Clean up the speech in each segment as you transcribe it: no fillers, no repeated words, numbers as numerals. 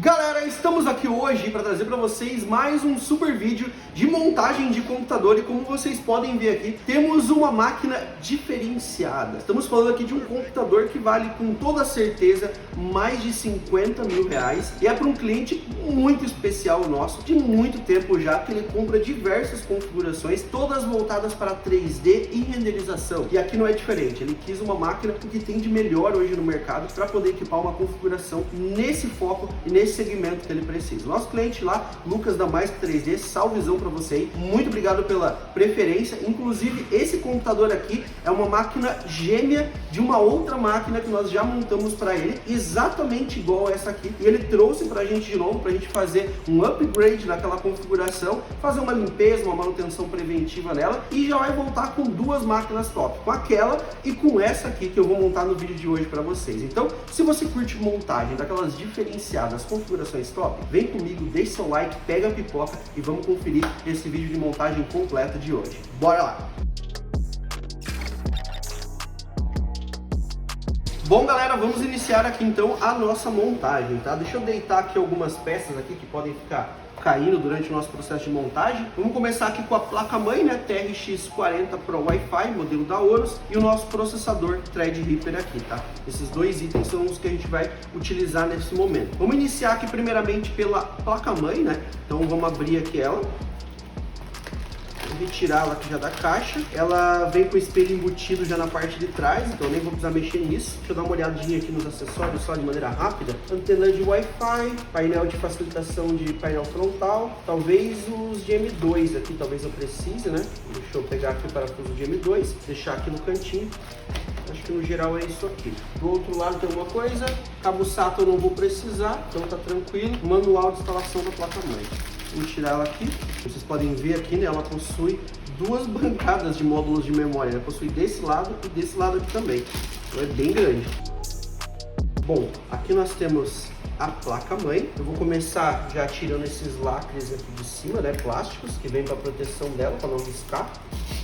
Galera, estamos aqui hoje para trazer para vocês mais um super vídeo de montagem de computador e como vocês podem ver aqui, temos uma máquina diferenciada. Estamos falando aqui de um computador que vale com toda certeza mais de 50 mil reais e é para um cliente muito especial nosso, de muito tempo já, que ele compra diversas configurações, todas voltadas para 3D e renderização. E aqui não é diferente, ele quis uma máquina que tem de melhor hoje no mercado para poder equipar uma configuração nesse foco e nesse segmento que ele precisa. Nosso cliente lá, Lucas da Mais Que 3D, salvezão para você aí. Muito obrigado pela preferência. Inclusive, esse computador aqui é uma máquina gêmea de uma outra máquina que nós já montamos para ele, exatamente igual a essa aqui. E ele trouxe para a gente de novo, para a gente fazer um upgrade naquela configuração, fazer uma limpeza, uma manutenção preventiva nela e já vai voltar com duas máquinas top, com aquela e com essa aqui que eu vou montar no vídeo de hoje para vocês. Então, se você curte montagem daquelas diferenciadas, configurações top, vem comigo, deixa seu like, pega a pipoca e vamos conferir esse vídeo de montagem completa de hoje. Bora lá! Bom, galera, vamos iniciar aqui então a nossa montagem, tá? Deixa eu deitar aqui algumas peças aqui que podem ficar caindo durante o nosso processo de montagem. Vamos começar aqui com a placa-mãe, né? TRX40 Pro Wi-Fi, modelo da Horus, e o nosso processador Threadripper aqui, tá? Esses dois itens são os que a gente vai utilizar nesse momento. Vamos iniciar aqui primeiramente pela placa-mãe, né? Então vamos abrir aqui ela. Retirá-la aqui já da caixa. Ela vem com o espelho embutido já na parte de trás, então nem vou precisar mexer nisso. Deixa eu dar uma olhadinha aqui nos acessórios só de maneira rápida. Antena de Wi-Fi, painel de facilitação de painel frontal, talvez os de M2 aqui, talvez eu precise, né? Deixa eu pegar aqui o parafuso de M2, deixar aqui no cantinho. Acho que no geral é isso aqui. Do outro lado tem uma coisa, cabo SATA eu não vou precisar, então tá tranquilo. Manual de instalação da placa-mãe. Vou tirar ela aqui. Vocês podem ver aqui, né? Ela possui duas bancadas de módulos de memória. Ela possui desse lado e desse lado aqui também. Então é bem grande. Bom, aqui nós temos a placa-mãe. Eu vou começar já tirando esses lacres aqui de cima, né? Plásticos, que vem para proteção dela, para não riscar.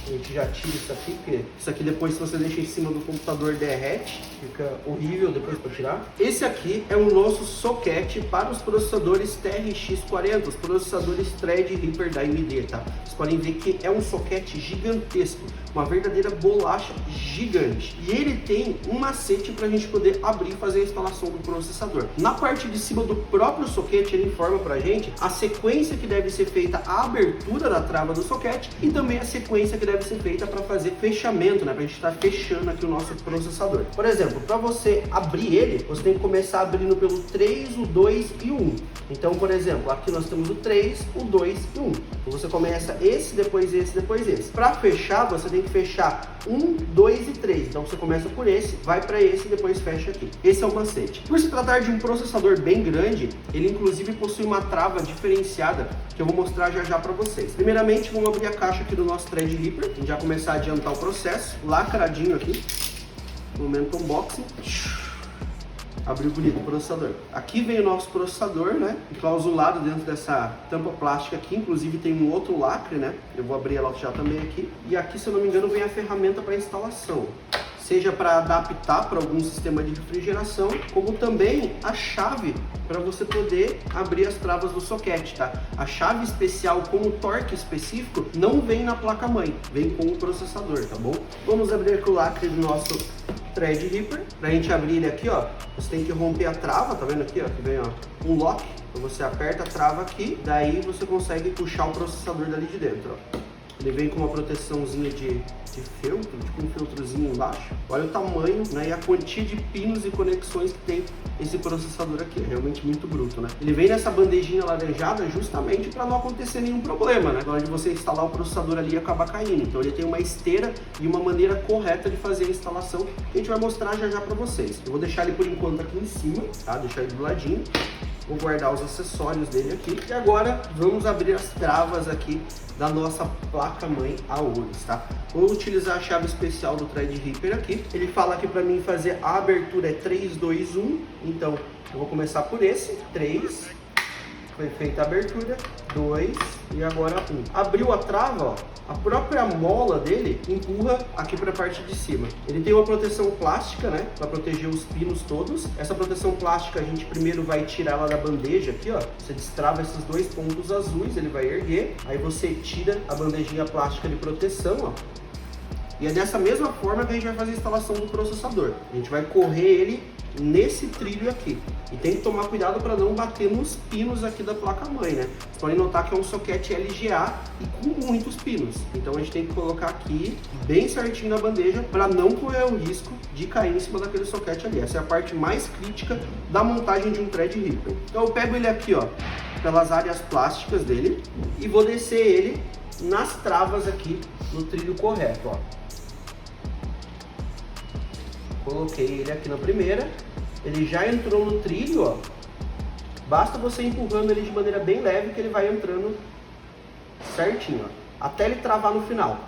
A gente já tira isso aqui, porque isso aqui depois, se você deixa em cima do computador, derrete, fica horrível depois para tirar. Esse aqui é o nosso soquete para os processadores TRX40, os processadores Threadripper da AMD, tá? Vocês podem ver que é um soquete gigantesco, uma verdadeira bolacha gigante. E ele tem um macete para a gente poder abrir e fazer a instalação do processador. Na parte de cima do próprio soquete, ele informa para a gente a sequência que deve ser feita a abertura da trava do soquete e também a sequência que deve ser feita para fazer fechamento, né? Para a gente estar fechando aqui o nosso processador. Por exemplo, para você abrir ele, você tem que começar abrindo pelo 3, o 2 e o 1. Então, por exemplo, aqui nós temos o 3, o 2 e o 1. Então você começa esse, depois esse, depois esse. Para fechar, você tem que fechar 1, 2 e 3. Então você começa por esse, vai para esse e depois fecha aqui. Esse é o macete. Por se tratar de um processador bem grande, ele inclusive possui uma trava diferenciada que eu vou mostrar já já para vocês. Primeiramente, vamos abrir a caixa aqui do nosso Threadripper. Já começar a adiantar o processo, lacradinho aqui, momento unboxing, abriu bonito o processador. Aqui vem o nosso processador, né, enclausulado dentro dessa tampa plástica aqui, inclusive tem um outro lacre, né, eu vou abrir ela já também aqui, e aqui, se eu não me engano, vem a ferramenta para instalação. Seja para adaptar para algum sistema de refrigeração, como também a chave para você poder abrir as travas do soquete, tá? A chave especial com o torque específico não vem na placa-mãe, vem com o processador, tá bom? Vamos abrir aqui o lacre do nosso Threadripper. Pra gente abrir ele aqui, ó, você tem que romper a trava, tá vendo aqui, ó, que vem, ó, um lock. Então você aperta a trava aqui, daí você consegue puxar o processador dali de dentro, ó. Ele vem com uma proteçãozinha de feltro, tipo um filtrozinho embaixo. Olha o tamanho, né, e a quantia de pinos e conexões que tem esse processador aqui. É realmente muito bruto, né? Ele vem nessa bandejinha laranjada justamente para não acontecer nenhum problema, né? Na hora de você instalar o processador ali e acabar caindo. Então ele tem uma esteira e uma maneira correta de fazer a instalação que a gente vai mostrar já já para vocês. Eu vou deixar ele por enquanto aqui em cima, tá? Deixar ele do ladinho. Vou guardar os acessórios dele aqui. E agora vamos abrir as travas aqui da nossa placa-mãe Horus, tá? Vou utilizar a chave especial do Threadripper aqui. Ele fala aqui para mim fazer a abertura é 3, 2, 1. Então eu vou começar por esse, 3, Foi feita a abertura, 2 e agora 1. Abriu a trava, ó, a própria mola dele empurra aqui para a parte de cima. Ele tem uma proteção plástica, né, para proteger os pinos todos. Essa proteção plástica a gente primeiro vai tirar ela da bandeja aqui, ó. Você destrava esses 2 pontos azuis, ele vai erguer. Aí você tira a bandejinha plástica de proteção, ó. E é dessa mesma forma que a gente vai fazer a instalação do processador. A gente vai correr ele nesse trilho aqui. E tem que tomar cuidado para não bater nos pinos aqui da placa-mãe, né? Vocês podem notar que é um soquete LGA e com muitos pinos. Então a gente tem que colocar aqui bem certinho na bandeja para não correr o risco de cair em cima daquele soquete ali. Essa é a parte mais crítica da montagem de um Threadripper. Então eu pego ele aqui, ó, pelas áreas plásticas dele e vou descer ele nas travas aqui no trilho correto, ó. Coloquei ele aqui na primeira, ele já entrou no trilho, ó. Basta você empurrando ele de maneira bem leve que ele vai entrando certinho, ó, até ele travar no final.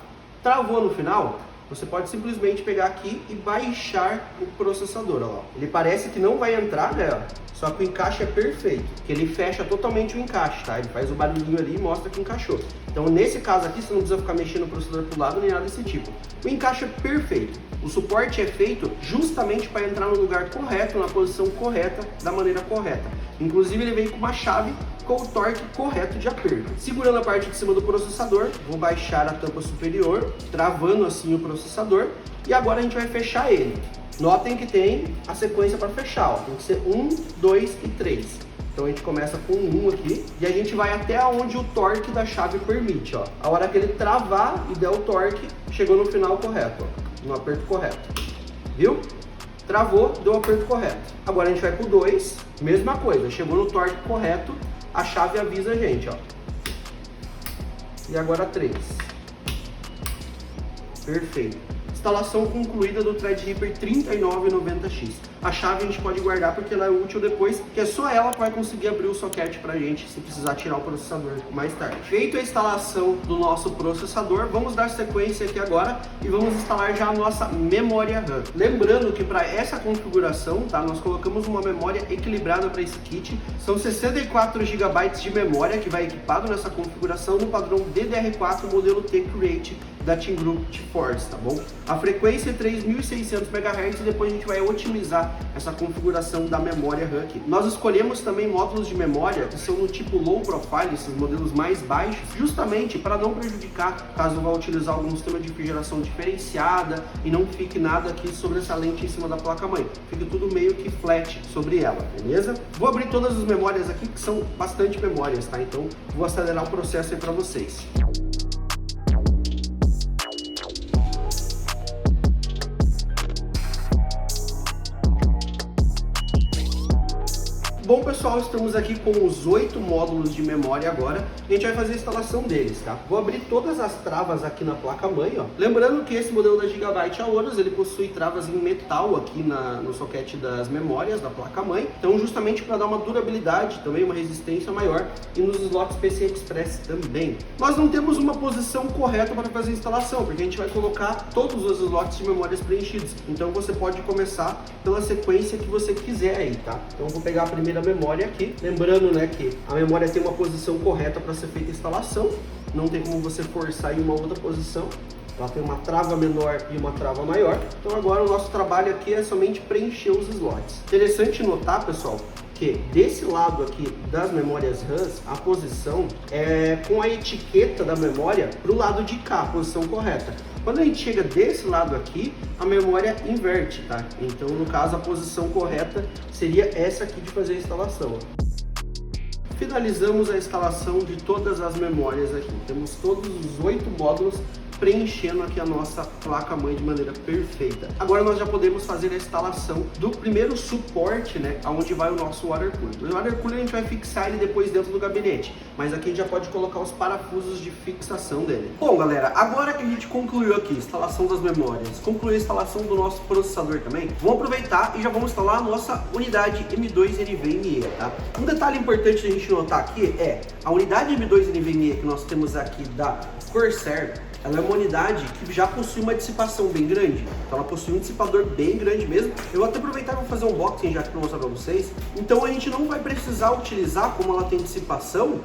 Travou no final, você pode simplesmente pegar aqui e baixar o processador, ó. Ele parece que não vai entrar, né, ó. Só que o encaixe é perfeito, que ele fecha totalmente o encaixe, tá? Ele faz o barulhinho ali e mostra que encaixou. Então, nesse caso aqui, você não precisa ficar mexendo o processador pro lado nem nada desse tipo. O encaixe é perfeito. O suporte é feito justamente para entrar no lugar correto, na posição correta, da maneira correta. Inclusive, ele vem com uma chave com o torque correto de aperto. Segurando a parte de cima do processador, vou baixar a tampa superior, travando assim o processador. E agora a gente vai fechar ele. Notem que tem a sequência para fechar, ó. Tem que ser 1, 2 e 3. Então a gente começa com 1 aqui e a gente vai até onde o torque da chave permite, ó. A hora que ele travar e der o torque, chegou no final correto, ó, no aperto correto. Viu? Travou, deu o aperto correto. Agora a gente vai pro 2, mesma coisa, chegou no torque correto, a chave avisa a gente, ó. E agora 3. Perfeito. Instalação concluída do Threadripper 3990X. A chave a gente pode guardar porque ela é útil depois, que é só ela que vai conseguir abrir o soquete pra gente se precisar tirar o processador mais tarde. Feito a instalação do nosso processador, vamos dar sequência aqui agora e vamos instalar já a nossa memória RAM. Lembrando que para essa configuração, tá, nós colocamos uma memória equilibrada para esse kit. São 64 GB de memória que vai equipado nessa configuração no padrão DDR4 modelo T-Create da Team Group GeForce, tá bom? A frequência é 3.600 MHz e depois a gente vai otimizar essa configuração da memória RAM aqui. Nós escolhemos também módulos de memória que são no tipo low profile, esses modelos mais baixos, justamente para não prejudicar caso vá utilizar algum sistema de refrigeração diferenciada e não fique nada aqui sobressalente em cima da placa-mãe. Fique tudo meio que flat sobre ela, beleza? Vou abrir todas as memórias aqui, que são bastante memórias, tá? Então vou acelerar o processo aí para vocês. Bom pessoal, estamos aqui com os 8 módulos de memória agora e a gente vai fazer a instalação deles, tá? Vou abrir todas as travas aqui na placa-mãe, ó. Lembrando que esse modelo da Gigabyte Aorus, ele possui travas em metal aqui no soquete das memórias da placa-mãe, então justamente para dar uma durabilidade, também uma resistência maior, e nos slots PCI Express também. Nós não temos uma posição correta para fazer a instalação, porque a gente vai colocar todos os slots de memórias preenchidos, então você pode começar pela sequência que você quiser aí, tá? Então eu vou pegar a primeira memória aqui, lembrando, né, que a memória tem uma posição correta para ser feita a instalação, não tem como você forçar em uma outra posição, ela tem uma trava menor e uma trava maior, então agora o nosso trabalho aqui é somente preencher os slots. Interessante notar, pessoal, que desse lado aqui das memórias RAMs, a posição é com a etiqueta da memória para o lado de cá, a posição correta. Quando a gente chega desse lado aqui, a memória inverte, tá? Então, no caso, a posição correta seria essa aqui de fazer a instalação. Finalizamos a instalação de todas as memórias aqui. Temos todos os 8 módulos preenchendo aqui a nossa placa-mãe de maneira perfeita. Agora nós já podemos fazer a instalação do primeiro suporte, né, aonde vai o nosso water cooler. O water cooler a gente vai fixar ele depois dentro do gabinete, mas aqui a gente já pode colocar os parafusos de fixação dele. Bom, galera, agora que a gente concluiu aqui a instalação das memórias, concluiu a instalação do nosso processador também, vamos aproveitar e já vamos instalar a nossa unidade M2 NVMe, tá? Um detalhe importante a gente notar aqui é a unidade M2 NVMe que nós temos aqui da Corsair, ela é uma unidade que já possui uma dissipação bem grande. Então ela possui um dissipador bem grande mesmo. Eu vou até aproveitar e vou fazer um unboxing já aqui para mostrar para vocês. Então a gente não vai precisar utilizar, como ela tem dissipação,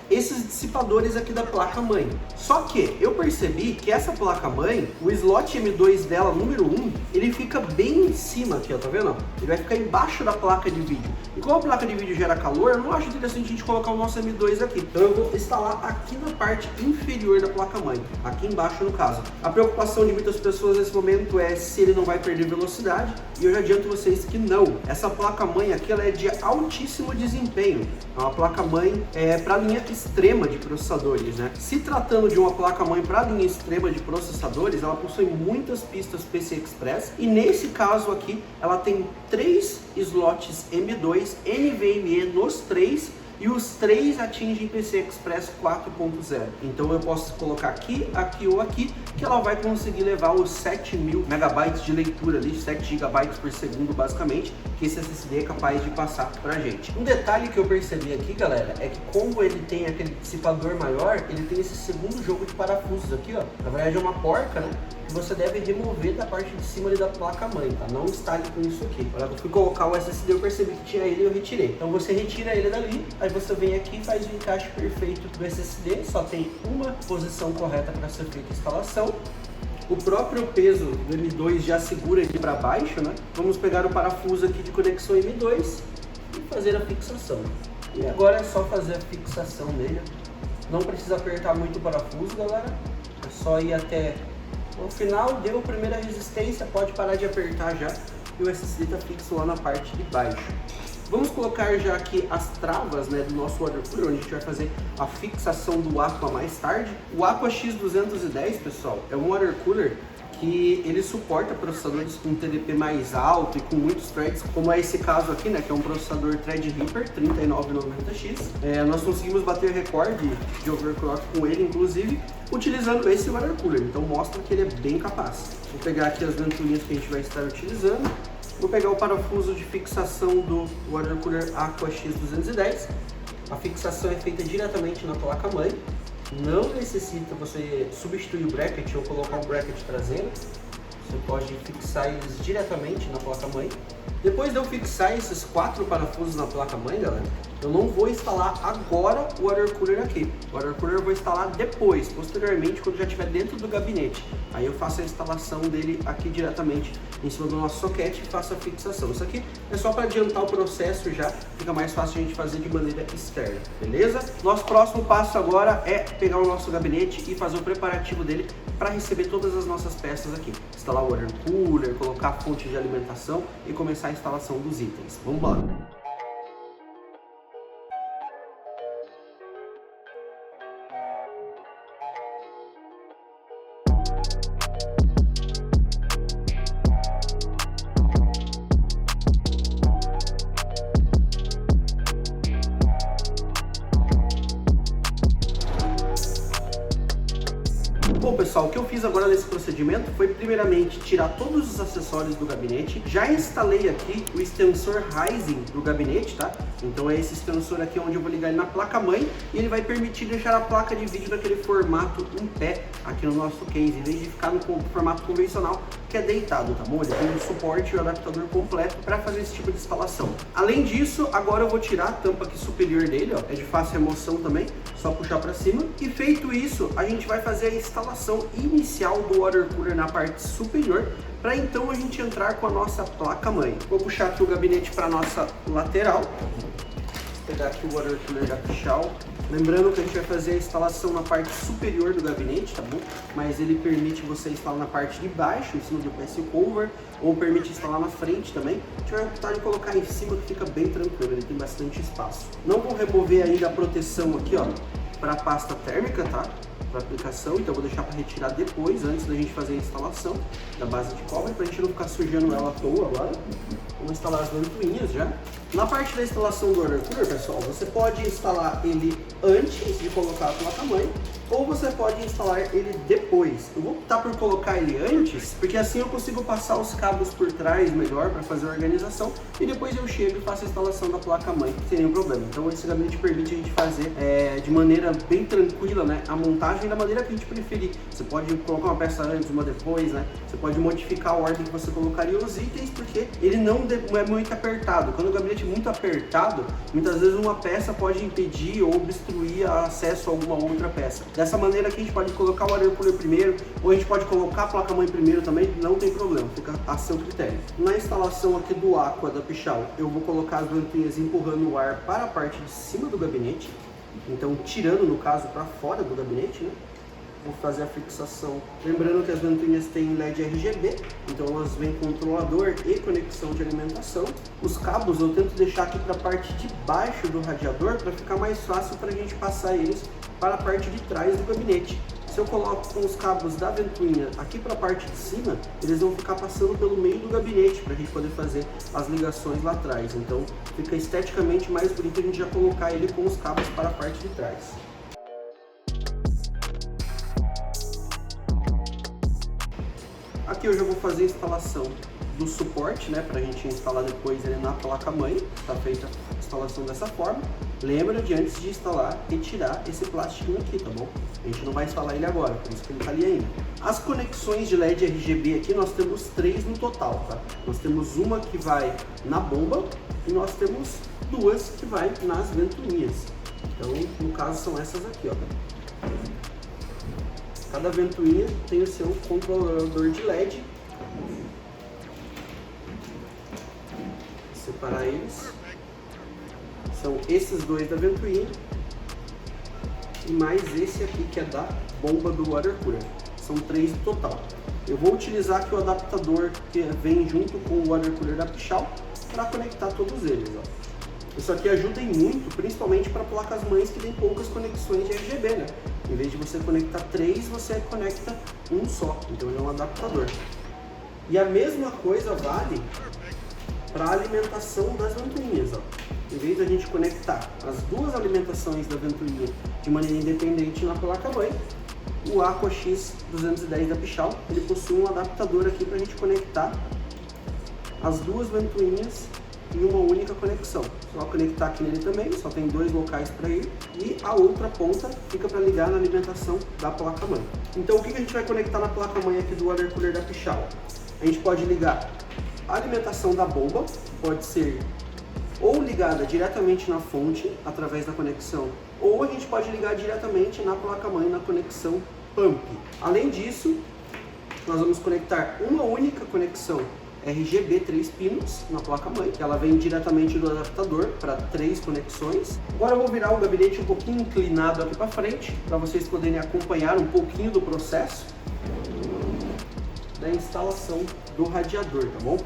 esses dissipadores aqui da placa-mãe. Só que eu percebi que essa placa-mãe, o slot M2 dela, número 1, ele fica bem em cima aqui, ó, tá vendo? Ele vai ficar embaixo da placa de vídeo. E como a placa de vídeo gera calor, eu não acho interessante a gente colocar o nosso M2 aqui. Então eu vou instalar aqui na parte inferior da placa-mãe, aqui embaixo no caso. A preocupação de muitas pessoas nesse momento é se ele não vai perder velocidade, e eu já adianto vocês que não. Essa placa-mãe aqui, ela é de altíssimo desempenho. É uma placa-mãe para linha extrema de processadores, né? Se tratando de uma placa-mãe para linha extrema de processadores, ela possui muitas pistas PCI Express e nesse caso aqui ela tem 3 slots M2 NVMe nos 3 e os 3 atingem PCI Express 4.0. Então eu posso colocar aqui, aqui ou aqui, que ela vai conseguir levar os 7.000 megabytes de leitura ali, 7 gigabytes por segundo basicamente, que esse SSD é capaz de passar pra gente. Um detalhe que eu percebi aqui, galera, é que como ele tem aquele dissipador maior, ele tem esse segundo jogo de parafusos aqui, ó. Na verdade é uma porca, né? Que você deve remover da parte de cima ali da placa-mãe, tá? Não instale com isso aqui. Na hora que eu fui colocar o SSD, eu percebi que tinha ele e eu retirei. Então você retira ele dali, aí você vem aqui e faz o encaixe perfeito do SSD. Só tem uma posição correta para ser feita a instalação. O próprio peso do M2 já segura aqui para baixo, né? Vamos pegar o parafuso aqui de conexão M2 e fazer a fixação. E agora é só fazer a fixação nele. Não precisa apertar muito o parafuso, galera. É só ir até o final, deu a primeira resistência, pode parar de apertar já. E o SSD está fixo lá na parte de baixo. Vamos colocar já aqui as travas, né, do nosso water cooler, onde a gente vai fazer a fixação do Aqua mais tarde. O Aqua X210, pessoal, é um water cooler que ele suporta processadores com TDP mais alto e com muitos threads, como é esse caso aqui, né, que é um processador Threadripper 3990X. Nós conseguimos bater recorde de overclock com ele, inclusive, utilizando esse water cooler, então mostra que ele é bem capaz. Vou pegar aqui as ventoinhas que a gente vai estar utilizando. Vou pegar o parafuso de fixação do water cooler Aqua X210. A fixação é feita diretamente na placa-mãe. Não necessita você substituir o bracket ou colocar um bracket traseiro. Você pode fixar eles diretamente na placa-mãe. Depois de eu fixar esses 4 parafusos na placa-mãe, galera, eu não vou instalar agora o water cooler aqui. O water cooler eu vou instalar depois, posteriormente, quando já estiver dentro do gabinete. Aí eu faço a instalação dele aqui diretamente em cima do nosso soquete e faço a fixação. Isso aqui é só para adiantar o processo já, fica mais fácil a gente fazer de maneira externa, beleza? Nosso próximo passo agora é pegar o nosso gabinete e fazer o preparativo dele para receber todas as nossas peças aqui. Instalar o water cooler, colocar a fonte de alimentação e começar a instalação dos itens. Vamos embora! Bom, pessoal, o que eu fiz agora nesse procedimento foi primeiramente tirar todos os acessórios do gabinete. Já instalei aqui o extensor Ryzen do gabinete, tá? Então é esse extensor aqui onde eu vou ligar ele na placa-mãe e ele vai permitir deixar a placa de vídeo naquele formato em pé aqui no nosso case, em vez de ficar no formato convencional, que é deitado, tá bom? Ele tem o suporte e o adaptador completo para fazer esse tipo de instalação. Além disso, agora eu vou tirar a tampa aqui superior dele, ó, é de fácil remoção também, só puxar para cima. E feito isso, a gente vai fazer a instalação inicial do water cooler na parte superior, para então a gente entrar com a nossa placa-mãe. Vou puxar aqui o gabinete para nossa lateral, vou pegar aqui o water cooler da Pichau. Lembrando que a gente vai fazer a instalação na parte superior do gabinete, tá bom? Mas ele permite você instalar na parte de baixo, em cima do PC cover, ou permite instalar na frente também. A gente vai optar em colocar em cima, que fica bem tranquilo, ele tem bastante espaço. Não vou remover ainda a proteção aqui, ó, para a pasta térmica, tá? Para aplicação, então eu vou deixar para retirar depois, antes da gente fazer a instalação da base de cobre, para a gente não ficar sujando ela à toa agora. Vamos instalar as ventoinhas já. Na parte da instalação do water cooler, pessoal, você pode instalar ele antes de colocar a placa-mãe ou você pode instalar ele depois. Eu vou optar por colocar ele antes, porque assim eu consigo passar os cabos por trás melhor para fazer a organização e depois eu chego e faço a instalação da placa-mãe sem nenhum problema. Então esse gabinete permite a gente fazer de maneira bem tranquila, né, a montagem da maneira que a gente preferir. Você pode colocar uma peça antes, uma depois, né? Você pode modificar a ordem que você colocaria os itens, porque ele não é muito apertado. Quando o gabinete é muito apertado, muitas vezes uma peça pode impedir ou obstruir acesso a alguma outra peça. Dessa maneira aqui a gente pode colocar o water cooler primeiro, ou a gente pode colocar a placa-mãe primeiro também, não tem problema, fica a seu critério. Na instalação aqui do Aqua da Pichau, eu vou colocar as ventoinhas empurrando o ar para a parte de cima do gabinete, então tirando, no caso, para fora do gabinete, né? Vou fazer a fixação. Lembrando que as ventoinhas têm LED RGB, então elas vêm controlador e conexão de alimentação. Os cabos eu tento deixar aqui para a parte de baixo do radiador para ficar mais fácil para a gente passar eles para a parte de trás do gabinete. Se eu coloco com os cabos da ventoinha aqui para a parte de cima, eles vão ficar passando pelo meio do gabinete para a gente poder fazer as ligações lá atrás. Então fica esteticamente mais bonito a gente já colocar ele com os cabos para a parte de trás. Aqui eu já vou fazer a instalação do suporte, né, para a gente instalar depois ele na placa-mãe. Está feita a instalação dessa forma. Lembra de antes de instalar, retirar esse plástico aqui, tá bom? A gente não vai instalar ele agora, por isso que ele está ali ainda. As conexões de LED RGB aqui nós temos 3 no total, tá? Nós temos uma que vai na bomba e nós temos 2 que vai nas ventoinhas. Então, no caso, são essas aqui, ó. Cada ventoinha tem o seu controlador de LED. Separar eles. São esses 2 da ventoinha e mais esse aqui que é da bomba do water cooler. São 3 no total. Eu vou utilizar aqui o adaptador que vem junto com o water cooler da Pichau para conectar todos eles, ó. Isso aqui ajuda muito, principalmente para placas mães que tem poucas conexões de RGB, né? Em vez de você conectar 3, você conecta um só. Então ele é um adaptador. E a mesma coisa vale para a alimentação das ventoinhas, ó. Em vez de a gente conectar as 2 alimentações da ventoinha de maneira independente na placa-mãe, o Aqua X210 da Pichau, ele possui um adaptador aqui para a gente conectar as 2 ventoinhas em uma única conexão. Só conectar aqui nele também, só tem 2 locais para ir e a outra ponta fica para ligar na alimentação da placa-mãe. Então o que a gente vai conectar na placa-mãe aqui do water cooler da Pichau? A gente pode ligar a alimentação da bomba, pode ser ou ligada diretamente na fonte através da conexão, ou a gente pode ligar diretamente na placa-mãe na conexão pump. Além disso, nós vamos conectar uma única conexão RGB 3 pinos na placa-mãe, ela vem diretamente do adaptador para 3 conexões. Agora eu vou virar o gabinete um pouquinho inclinado aqui para frente, para vocês poderem acompanhar um pouquinho do processo da instalação do radiador, tá bom?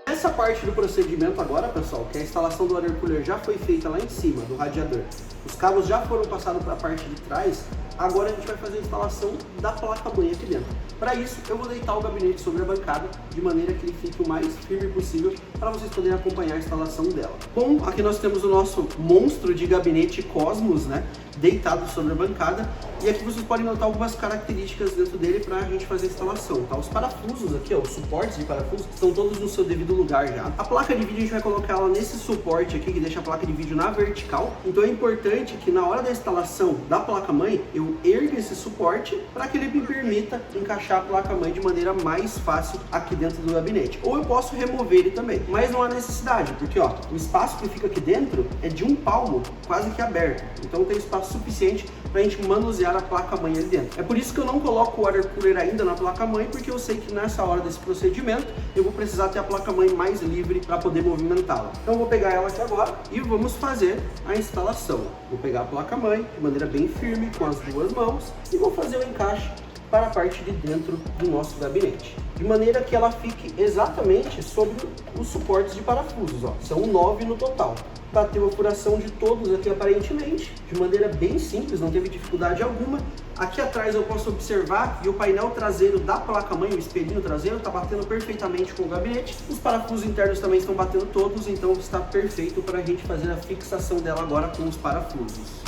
Essa parte do procedimento agora, pessoal, que a instalação do water cooler já foi feita lá em cima do radiador, os cabos já foram passados para a parte de trás, agora a gente vai fazer a instalação da placa-mãe aqui dentro. Para isso, eu vou deitar o gabinete sobre a bancada, de maneira que ele fique o mais firme possível, para vocês poderem acompanhar a instalação dela. Bom, aqui nós temos o nosso monstro de gabinete Cosmos, né, deitado sobre a bancada, e aqui vocês podem notar algumas características dentro dele para a gente fazer a instalação, tá? Os parafusos aqui, ó, os suportes de parafusos, estão todos no seu devido lugar já. A placa de vídeo a gente vai colocar ela nesse suporte aqui, que deixa a placa de vídeo na vertical, então é importante que na hora da instalação da placa-mãe, eu erga esse suporte para que ele me permita encaixar a placa-mãe de maneira mais fácil aqui dentro do gabinete. Ou eu posso remover ele também, mas não há necessidade, porque ó, o espaço que fica aqui dentro é de 1 palmo, quase que aberto, então tem espaço suficiente para a gente manusear a placa-mãe ali dentro. É por isso que eu não coloco o water cooler ainda na placa-mãe, porque eu sei que nessa hora desse procedimento eu vou precisar ter a placa-mãe mais livre para poder movimentá-la. Então eu vou pegar ela aqui agora e vamos fazer a instalação. Vou pegar a placa-mãe de maneira bem firme com as 2 mãos e vou fazer o encaixe para a parte de dentro do nosso gabinete, de maneira que ela fique exatamente sobre os suportes de parafusos, ó. São 9 no total. bateu a furação de todos aqui aparentemente, de maneira bem simples, não teve dificuldade alguma. Aqui atrás eu posso observar que o painel traseiro da placa-mãe, o espelhinho traseiro, está batendo perfeitamente com o gabinete. Os parafusos internos também estão batendo todos, então está perfeito para a gente fazer a fixação dela agora com os parafusos.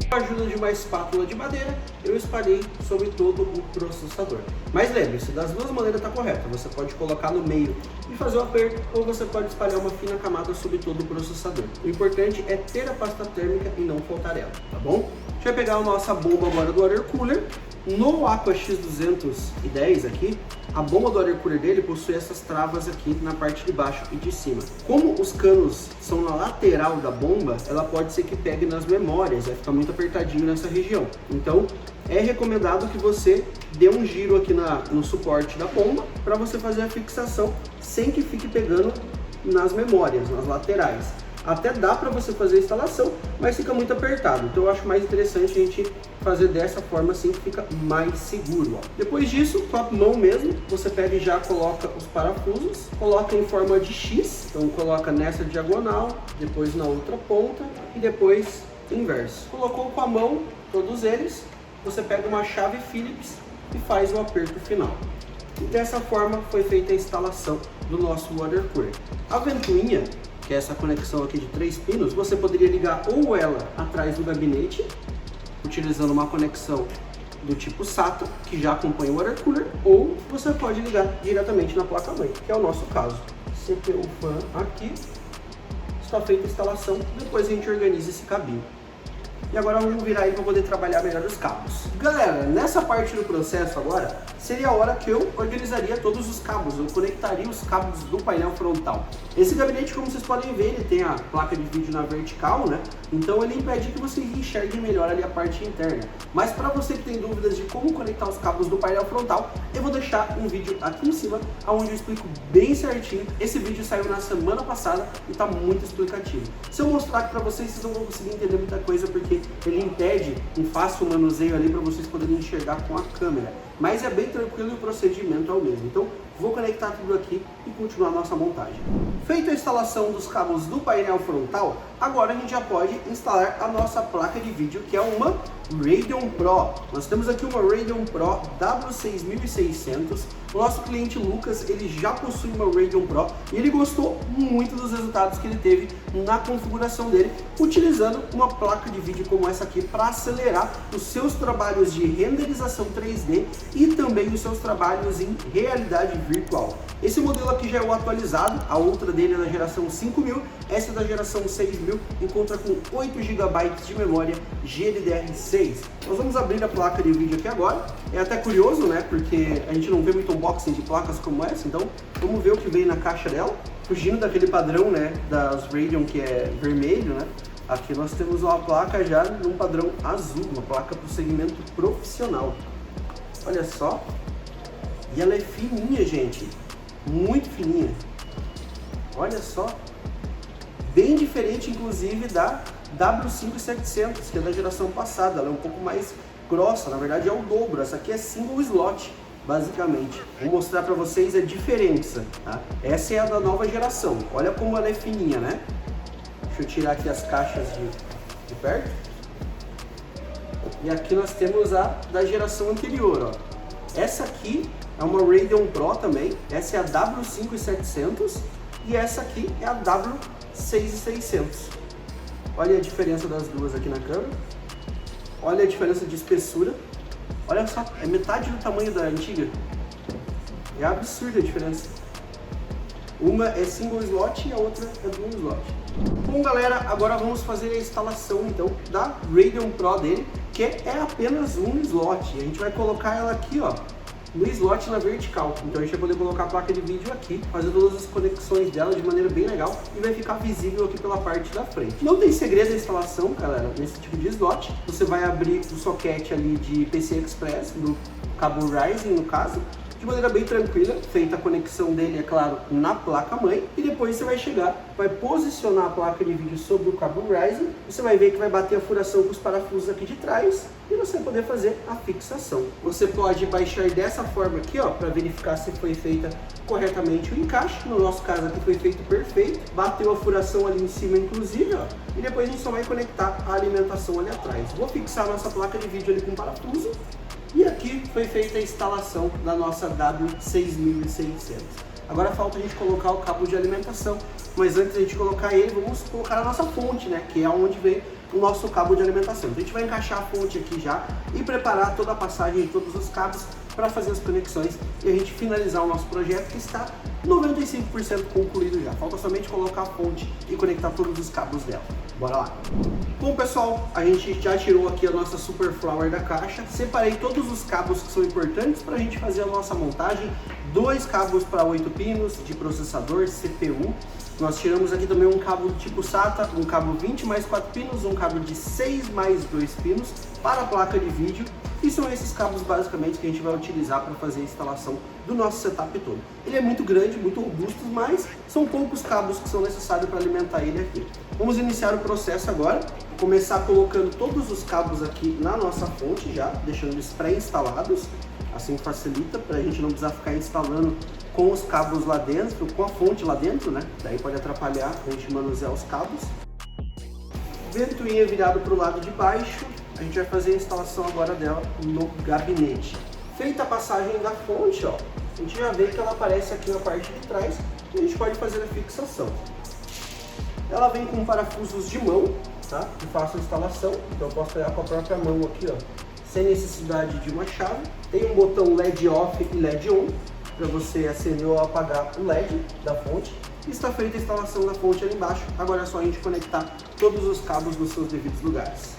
Com a ajuda de uma espátula de madeira, eu espalhei sobre todo o processador. Mas lembre-se, das duas maneiras está correta. Você pode colocar no meio e fazer o aperto, ou você pode espalhar uma fina camada sobre todo o processador. O importante é ter a pasta térmica e não faltar ela, tá bom? A gente vai pegar a nossa bomba agora do water cooler. No Aqua X210 aqui, a bomba do water cooler dele possui essas travas aqui na parte de baixo e de cima. Como os canos são na lateral da bomba, ela pode ser que pegue nas memórias, vai ficar muito apertadinho nessa região. Então, é recomendado que você dê um giro aqui no suporte da bomba para você fazer a fixação sem que fique pegando nas memórias, nas laterais. Até dá para você fazer a instalação, mas fica muito apertado. Então eu acho mais interessante a gente fazer dessa forma assim, que fica mais seguro. Ó. Depois disso, com a mão mesmo, você pega e já coloca os parafusos, coloca em forma de X, então coloca nessa diagonal, depois na outra ponta e depois inverso. Colocou com a mão todos eles, você pega uma chave Phillips e faz o aperto final. E dessa forma foi feita a instalação do nosso water cooler. A ventoinha, que é essa conexão aqui de 3 pinos, você poderia ligar ou ela atrás do gabinete, utilizando uma conexão do tipo SATA, que já acompanha o water cooler, ou você pode ligar diretamente na placa-mãe, que é o nosso caso. CPU fan aqui, está feita a instalação, depois a gente organiza esse cabinho. E agora vamos virar aí para poder trabalhar melhor os cabos. Galera, nessa parte do processo agora, seria a hora que eu organizaria todos os cabos, eu conectaria os cabos do painel frontal. Esse gabinete, como vocês podem ver, ele tem a placa de vídeo na vertical, né? Então ele impede que vocês enxerguem melhor ali a parte interna. Mas para você que tem dúvidas de como conectar os cabos do painel frontal, eu vou deixar um vídeo aqui em cima, onde eu explico bem certinho. Esse vídeo saiu na semana passada e está muito explicativo. Se eu mostrar aqui para vocês, vocês não vão conseguir entender muita coisa, porque ele impede um fácil manuseio ali para vocês poderem enxergar com a câmera. Mas é bem tranquilo e o procedimento é o mesmo. Então, vou conectar tudo aqui e continuar a nossa montagem. Feita a instalação dos cabos do painel frontal, agora a gente já pode instalar a nossa placa de vídeo, que é uma Radeon Pro. Nós temos aqui uma Radeon Pro W6600. O nosso cliente Lucas, ele já possui uma Radeon Pro e ele gostou muito dos resultados que ele teve na configuração dele, utilizando uma placa de vídeo como essa aqui para acelerar os seus trabalhos de renderização 3D e também os seus trabalhos em realidade virtual. Esse modelo aqui já é o atualizado, a outra dele é da geração 5000, essa é da geração 6000 e conta com 8 GB de memória GDDR6. Nós vamos abrir a placa de vídeo aqui agora. É até curioso, né, porque a gente não vê muito unboxing de placas como essa, então vamos ver o que vem na caixa dela. Fugindo daquele padrão, né, das Radeon que é vermelho, né, aqui nós temos uma placa já num padrão azul, uma placa para o segmento profissional. Olha só, e ela é fininha, gente, muito fininha. Olha só, bem diferente inclusive da W5700, que é da geração passada. Ela é um pouco mais grossa, na verdade é o dobro. Essa aqui é single slot, basicamente. Vou mostrar para vocês a diferença, tá? Essa é a da nova geração. Olha como ela é fininha, né? Deixa eu tirar aqui as caixas de perto. E aqui nós temos a da geração anterior, ó. Essa aqui é uma Radeon Pro também. Essa é a W5700 e essa aqui é a W6600. Olha a diferença das duas aqui na câmera. Olha a diferença de espessura. Olha só, é metade do tamanho da antiga. É absurda a diferença. Uma é single slot e a outra é dual slot. Bom, galera, agora vamos fazer a instalação então da Radeon Pro dele, que é apenas um slot. A gente vai colocar ela aqui, ó, no slot na vertical. Então a gente vai poder colocar a placa de vídeo aqui, fazer todas as conexões dela de maneira bem legal e vai ficar visível aqui pela parte da frente. Não tem segredo a instalação, galera, nesse tipo de slot. Você vai abrir o soquete ali de PCI Express, do cabo Rising no caso, de maneira bem tranquila, feita a conexão dele, é claro, na placa-mãe, e depois você vai chegar, vai posicionar a placa de vídeo sobre o cabo Ryzen, você vai ver que vai bater a furação com os parafusos aqui de trás, e você vai poder fazer a fixação. Você pode baixar dessa forma aqui, ó, para verificar se foi feita corretamente o encaixe. No nosso caso aqui foi feito perfeito, bateu a furação ali em cima inclusive, ó, e depois a gente só vai conectar a alimentação ali atrás. Vou fixar a nossa placa de vídeo ali com parafuso, e aqui foi feita a instalação da nossa W6600. Agora falta a gente colocar o cabo de alimentação, mas antes de a gente colocar ele, vamos colocar a nossa fonte, né, que é onde vem o nosso cabo de alimentação. Então a gente vai encaixar a fonte aqui já e preparar toda a passagem de todos os cabos para fazer as conexões e a gente finalizar o nosso projeto, que está 95% concluído já. Falta somente colocar a fonte e conectar todos os cabos dela. Bora lá! Bom pessoal, a gente já tirou aqui a nossa Super Flower da caixa, separei todos os cabos que são importantes para a gente fazer a nossa montagem, 2 cabos para 8 pinos de processador CPU. Nós tiramos aqui também um cabo do tipo SATA, um cabo 20 mais 4 pinos, um cabo de 6 mais 2 pinos para a placa de vídeo. E são esses cabos basicamente que a gente vai utilizar para fazer a instalação do nosso setup todo. Ele é muito grande, muito robusto, mas são poucos cabos que são necessários para alimentar ele aqui. Vamos iniciar o processo agora. Vou começar colocando todos os cabos aqui na nossa fonte já, deixando eles pré-instalados. Assim facilita para a gente não precisar ficar instalando com os cabos lá dentro, com a fonte lá dentro, né? Daí pode atrapalhar a gente manusear os cabos. Ventoinha virado para o lado de baixo, a gente vai fazer a instalação agora dela no gabinete. Feita a passagem da fonte, ó, a gente já vê que ela aparece aqui na parte de trás e a gente pode fazer a fixação. Ela vem com parafusos de mão, tá? Que faço a instalação, então eu posso pegar com a própria mão aqui, ó, sem necessidade de uma chave. Tem um botão LED off e LED on para você acender ou apagar o LED da fonte. E está feita a instalação da fonte ali embaixo. Agora é só a gente conectar todos os cabos nos seus devidos lugares.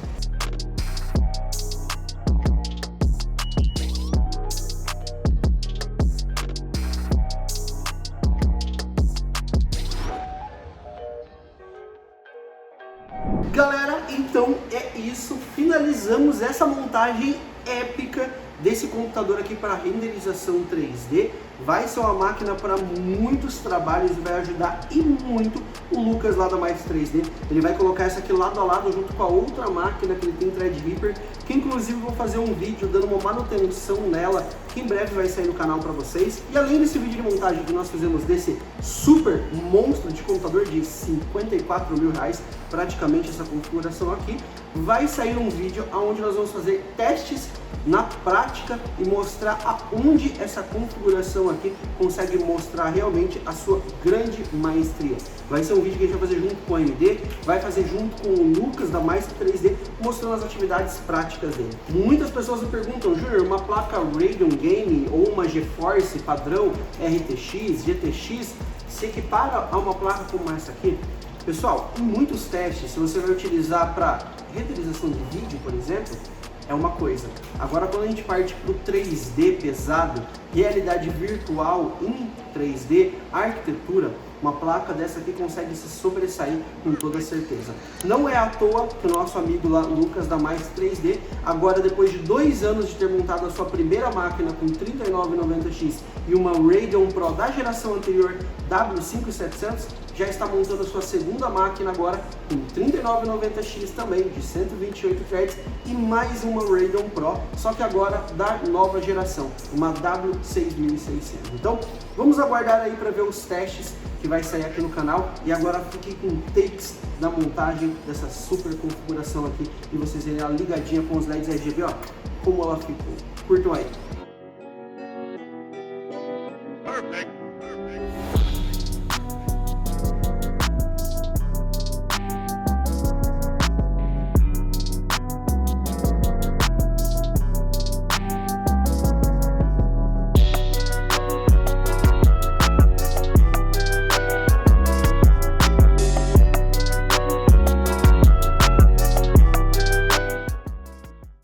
Galera, então é isso, finalizamos essa montagem épica desse computador aqui para renderização 3D. Vai ser uma máquina para muitos trabalhos e vai ajudar e muito o Lucas lá da Mais 3D. Ele vai colocar essa aqui lado a lado junto com a outra máquina que ele tem, Threadripper, que inclusive vou fazer um vídeo dando uma manutenção nela, que em breve vai sair no canal para vocês. E além desse vídeo de montagem que nós fizemos desse super monstro de computador de 54 mil reais, praticamente essa configuração aqui, vai sair um vídeo onde nós vamos fazer testes na prática e mostrar aonde essa configuração aqui consegue mostrar realmente a sua grande maestria. Vai ser um vídeo que a gente vai fazer junto com a AMD, vai fazer junto com o Lucas da Mais 3D, mostrando as atividades práticas dele. Muitas pessoas me perguntam, Júnior, uma placa Radeon Game ou uma GeForce padrão RTX, GTX, se equipara a uma placa como essa aqui? Pessoal, em muitos testes, se você vai utilizar para renderização de vídeo, por exemplo, é uma coisa. Agora, quando a gente parte para o 3D pesado, realidade virtual em 3D, arquitetura, uma placa dessa aqui consegue se sobressair com toda certeza. Não é à toa que o nosso amigo lá, Lucas da Mais 3D, agora depois de 2 anos de ter montado a sua primeira máquina com 3990X e uma Radeon Pro da geração anterior W5700, já está montando a sua segunda máquina agora com 3990X também, de 128 Hz e mais uma Radeon Pro, só que agora da nova geração, uma W6600. Então, vamos aguardar aí para ver os testes que vai sair aqui no canal. E agora fiquei com takes da montagem dessa super configuração aqui e vocês verem ela ligadinha com os LEDs RGB, ó, como ela ficou. Curtam aí!